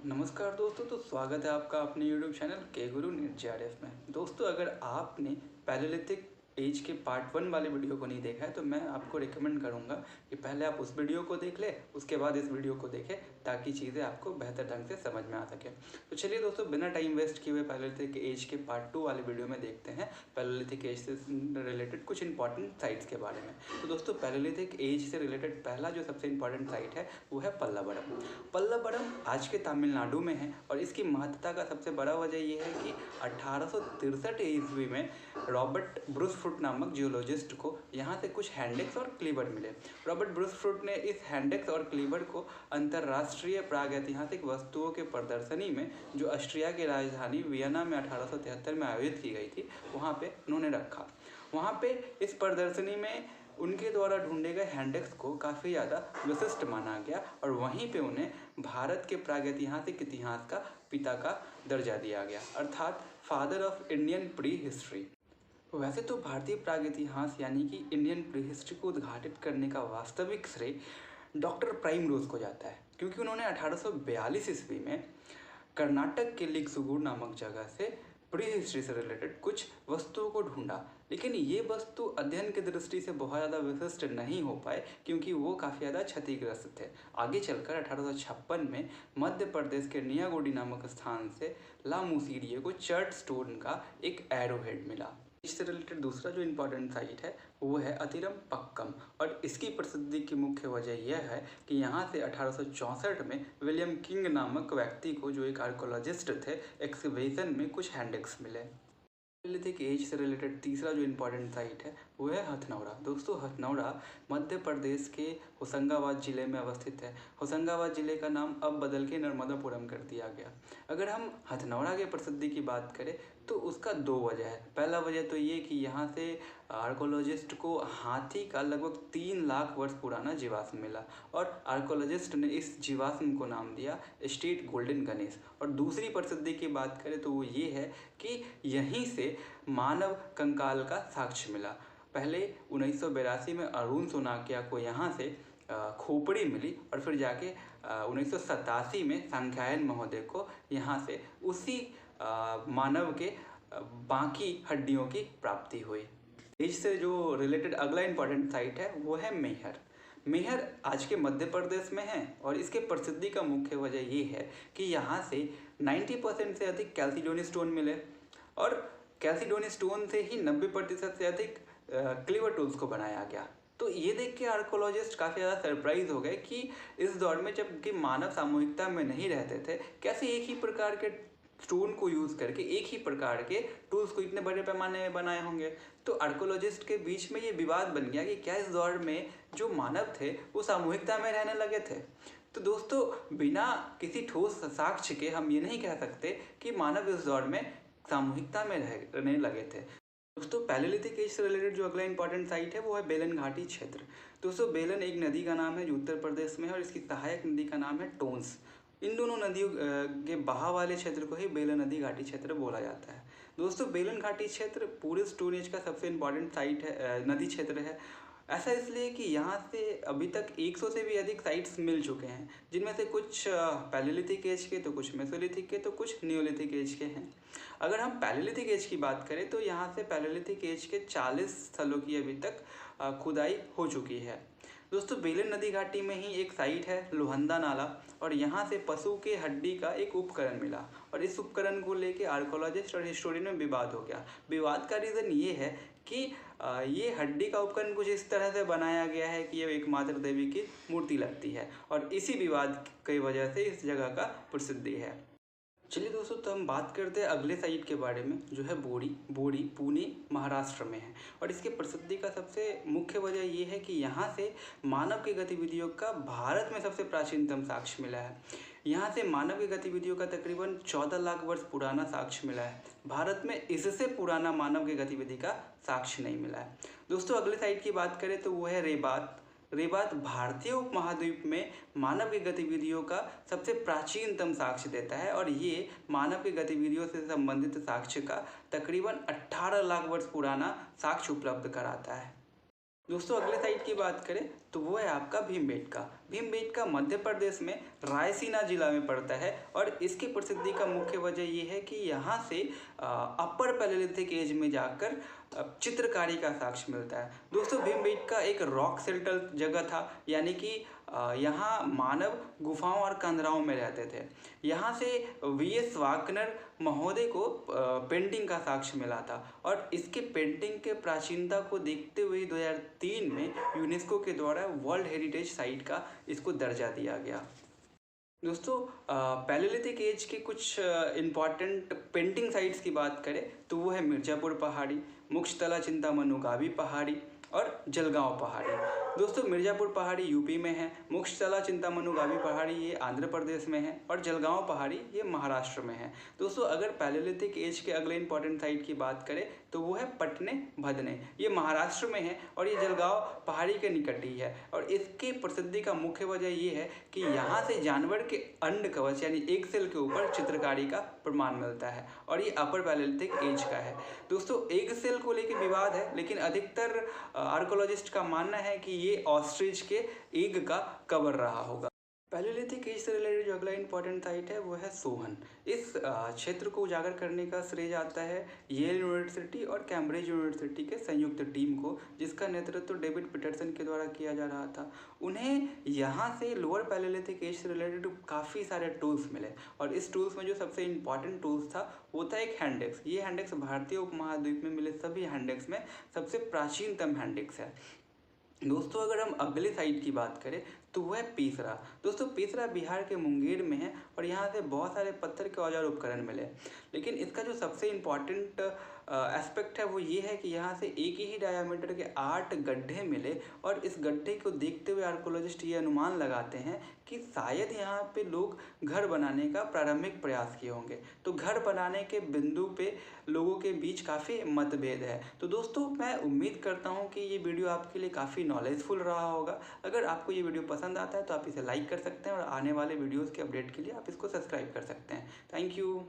नमस्कार दोस्तों, तो स्वागत है आपका अपने YouTube चैनल के गुरु नीट JRF में। दोस्तों, अगर आपने पैलेलिथिक एज के पार्ट 1 वाले वीडियो को नहीं देखा है तो मैं आपको रिकमेंड करूंगा कि पहले आप उस वीडियो को देख लें, उसके बाद इस वीडियो को देखें ताकि चीज़ें आपको बेहतर ढंग से समझ में आ सके। तो चलिए दोस्तों, बिना टाइम वेस्ट किए हुए पैलेलिथिक एज के पार्ट 2 वाले वीडियो में देखते हैं पैलेलिथिक एज से रिलेटेड कुछ इंपॉर्टेंट साइट्स के बारे में। तो दोस्तों, पैलेलिथिक एज से रिलेटेड पहला जो सबसे इंपॉर्टेंट साइट है वो है पल्लावरम। पल्लावरम आज के तमिलनाडु में है और इसकी महत्ता का सबसे बड़ा वजह यह है कि 1863 ईस्वी में रॉबर्ट ब्रूस नामक जियोलॉजिस्ट को यहाँ से कुछ हैंडेक्स और क्लीवर मिले। रॉबर्ट ब्रूसफ्रूट ने इस हैंडेक्स और क्लीवर को अंतर्राष्ट्रीय प्रागैतिहासिक वस्तुओं के प्रदर्शनी में, जो ऑस्ट्रिया की राजधानी वियना में 1873 में आयोजित की गई थी, वहाँ पे उन्होंने रखा। वहाँ पे इस प्रदर्शनी में उनके द्वारा ढूंढे गए हैंडेक्स को काफ़ी ज़्यादा विशिष्ट माना गया और वहीं पे उन्हें भारत के प्रागैतिहासिक इतिहास का पिता का दर्जा दिया गया, अर्थात father of Indian pre history. वैसे तो भारतीय प्रागैतिहास यानी कि इंडियन प्री हिस्ट्री को उद्घाटित करने का वास्तविक श्रेय डॉक्टर प्राइमरोज को जाता है, क्योंकि उन्होंने 1842 ईस्वी में कर्नाटक के लिगसुगुर नामक जगह से प्री हिस्ट्री से रिलेटेड कुछ वस्तुओं को ढूंढा। लेकिन ये वस्तु अध्ययन की दृष्टि से बहुत ज़्यादा विशिष्ट नहीं हो पाए क्योंकि वो काफ़ी ज़्यादा क्षतिग्रस्त थे। आगे चलकर 1856 में मध्य प्रदेश के नियागोडी नामक स्थान से लामुसीरिये को चर्च स्टोन का एक एरोहेड मिला। इससे रिलेटेड दूसरा जो इम्पोर्टेंट साइट है वो है अतिरम पक्कम, और इसकी प्रसिद्धि की मुख्य वजह यह है कि यहाँ से 1864 में विलियम किंग नामक व्यक्ति को, जो एक आर्कोलॉजिस्ट थे, एक्सकवेशन में कुछ हैंडेक्स मिले। पैलेलिथिक एज से रिलेटेड तीसरा जो इम्पोर्टेंट साइट है वो है हथनौरा। दोस्तों, हथनौरा मध्य प्रदेश के होशंगाबाद ज़िले में अवस्थित है। होशंगाबाद ज़िले का नाम अब बदल के नर्मदापुरम कर दिया गया। अगर हम हथनौरा के प्रसिद्धि की बात करें तो उसका दो वजह है। पहला वजह तो ये कि यहाँ से आर्कोलॉजिस्ट को हाथी का लगभग 3 लाख वर्ष पुराना जीवाश्म मिला और आर्कोलॉजिस्ट ने इस जीवाश्म को नाम दिया स्टेट गोल्डन गणेश। और दूसरी प्रसिद्धि की बात करें तो वो ये है कि यहीं से मानव कंकाल का साक्ष्य मिला। पहले 1982 में अरुण सोनाकिया को यहाँ से खोपड़ी मिली और फिर जाके 1987 में सांख्यायन महोदय को यहाँ से उसी मानव के बाकी हड्डियों की प्राप्ति हुई। इससे जो रिलेटेड अगला इम्पॉर्टेंट साइट है वो है मैहर। मैहर आज के मध्य प्रदेश में है और इसके प्रसिद्धि का मुख्य वजह ये है कि यहाँ से 90% से अधिक कैल्सिडोनी स्टोन मिले और कैल्सिडोनी स्टोन से ही 90% से अधिक क्लीवर टूल्स को बनाया गया। तो ये देख के आर्कोलॉजिस्ट काफ़ी ज़्यादा सरप्राइज हो गए कि इस दौर में जबकि मानव सामूहिकता में नहीं रहते थे, कैसे एक ही प्रकार के स्टोन को यूज़ करके एक ही प्रकार के टूल्स को इतने बड़े पैमाने में बनाए होंगे। तो आर्कोलॉजिस्ट के बीच में ये विवाद बन गया कि क्या इस दौर में जो मानव थे वो सामूहिकता में रहने लगे थे। तो दोस्तों, बिना किसी ठोस साक्ष्य के हम ये नहीं कह सकते कि मानव इस दौर में सामूहिकता में रहने लगे थे। दोस्तों, पैलेलिथिक एज से रिलेटेड जो अगला इंपॉर्टेंट साइट है वो है बेलन घाटी क्षेत्र। दोस्तों, बेलन एक नदी का नाम है जो उत्तर प्रदेश में है और इसकी सहायक नदी का नाम है टोंस। इन दोनों नदियों के बहाव वाले क्षेत्र को ही बेलन नदी घाटी क्षेत्र बोला जाता है। दोस्तों, बेलन घाटी क्षेत्र पूरे स्टोन एज का सबसे इम्पॉर्टेंट साइट है, नदी क्षेत्र है। ऐसा इसलिए कि यहाँ से अभी तक 100 से भी अधिक साइट्स मिल चुके हैं, जिनमें से कुछ पैलेलिथिक एज के, तो कुछ मेसोलिथिक के, तो कुछ नियोलिथिक एज के हैं। अगर हम पैलेलिथिक एज की बात करें तो यहाँ से पैलेलिथिक एज के 40 स्थलों की अभी तक खुदाई हो चुकी है। दोस्तों, बेलन नदी घाटी में ही एक साइट है लोहंदा नाला और यहाँ से पशु के हड्डी का एक उपकरण मिला और इस उपकरण को लेके आर्कोलॉजिस्ट और हिस्टोरियन में विवाद हो गया। विवाद का रीज़न ये है कि ये हड्डी का उपकरण कुछ इस तरह से बनाया गया है कि ये एकमात्र देवी की मूर्ति लगती है और इसी विवाद की वजह से इस जगह का प्रसिद्धि है। चलिए दोस्तों, तो हम बात करते हैं अगले साइट के बारे में जो है बोरी। बोरी पुणे महाराष्ट्र में है और इसके प्रसिद्धि का सबसे मुख्य वजह ये है कि यहाँ से मानव की गतिविधियों का भारत में सबसे प्राचीनतम साक्ष्य मिला है। यहाँ से मानव की गतिविधियों का तकरीबन 14 लाख वर्ष पुराना साक्ष्य मिला है। भारत में इससे पुराना मानव की गतिविधि का साक्ष्य नहीं मिला है। दोस्तों, अगले साइट की बात करें तो वो है रेबात। रेबात भारतीय उपमहाद्वीप में मानव की गतिविधियों का सबसे प्राचीनतम साक्ष्य देता है और ये मानव की गतिविधियों से संबंधित साक्ष्य का तकरीबन 18 लाख वर्ष पुराना साक्ष्य उपलब्ध कराता है। दोस्तों, अगले साइट की बात करें तो वो है आपका भीमबेटका। भीमबेटका मध्य प्रदेश में रायसीना जिला में पड़ता है और इसकी प्रसिद्धि का मुख्य वजह ये है कि यहाँ से अपर पैलेलिथिक एज में जाकर चित्रकारी का साक्ष्य मिलता है। दोस्तों भीमबेटका एक रॉक सेल्टर जगह था, यानी कि यहाँ मानव गुफाओं और कंदराओं में रहते थे। यहाँ से वीएस वाकनर महोदय को पेंटिंग का साक्ष्य मिला था और इसके पेंटिंग के प्राचीनता को देखते हुए 2003 में यूनेस्को के द्वारा वर्ल्ड हेरिटेज साइट का इसको दर्जा दिया गया। दोस्तों पैलेलिथिक एज के कुछ इम्पॉर्टेंट पेंटिंग साइट्स की बात करें तो वो है मिर्ज़ापुर पहाड़ी, मुक्षतला चिंतामनु गावी पहाड़ी और जलगांव पहाड़ी। दोस्तों मिर्ज़ापुर पहाड़ी यूपी में है, मुक्षतला चिंतामनु गावी पहाड़ी ये आंध्र प्रदेश में है और जलगांव पहाड़ी ये महाराष्ट्र में है। दोस्तों अगर पैलेलिथिक एज के अगले इंपॉर्टेंट साइट की बात करें तो वो है पटने भदने, ये महाराष्ट्र में है और ये जलगांव पहाड़ी के निकट ही है। और इसकी प्रसिद्धि का मुख्य वजह ये है कि यहाँ से जानवर के अंड कवच यानी एग सेल के ऊपर चित्रकारी का प्रमाण मिलता है और ये अपर पैलेलिथिक एज का है। दोस्तों एग सेल को लेकर विवाद है, लेकिन अधिकतर आर्कोलॉजिस्ट का मानना है कि ये ऑस्ट्रिच के एग का कवर रहा होगा। पैलेलिथिक एज से रिलेटेड जो अगला इंपॉर्टेंट साइट है वो है सोहन। इस क्षेत्र को उजागर करने का श्रेय जाता है येल यूनिवर्सिटी और कैम्ब्रिज यूनिवर्सिटी के संयुक्त टीम को, जिसका नेतृत्व डेविड पीटरसन के द्वारा किया जा रहा था। उन्हें यहाँ से लोअर पैलेलिथिक एज से रिलेटेड काफ़ी सारे टूल्स मिले और इस टूल्स में जो सबसे इम्पॉर्टेंट टूल्स था वो था एक हैंडेक्स। ये हैंडेक्स भारतीय उपमहाद्वीप में मिले सभी हैंडेक्स में सबसे प्राचीनतम हैंडेक्स है। दोस्तों अगर हम अगले साइट की बात करें तो वह है पेसरा। दोस्तों पेसरा बिहार के मुंगेर में है और यहाँ से बहुत सारे पत्थर के औजार उपकरण मिले, लेकिन इसका जो सबसे इम्पॉर्टेंट एस्पेक्ट है वो ये है कि यहाँ से एक ही डायामीटर के 8 गड्ढे मिले और इस गड्ढे को देखते हुए आर्कोलॉजिस्ट ये अनुमान लगाते हैं कि शायद यहाँ पे लोग घर बनाने का प्रारंभिक प्रयास किए होंगे। तो घर बनाने के बिंदु पे लोगों के बीच काफ़ी मतभेद है। तो दोस्तों मैं उम्मीद करता हूँ कि ये वीडियो आपके लिए काफ़ी नॉलेजफुल रहा होगा। अगर आपको ये वीडियो पसंद आता है तो आप इसे लाइक कर सकते हैं और आने वाले वीडियोज़ के अपडेट के लिए आप इसको सब्सक्राइब कर सकते हैं। Thank you.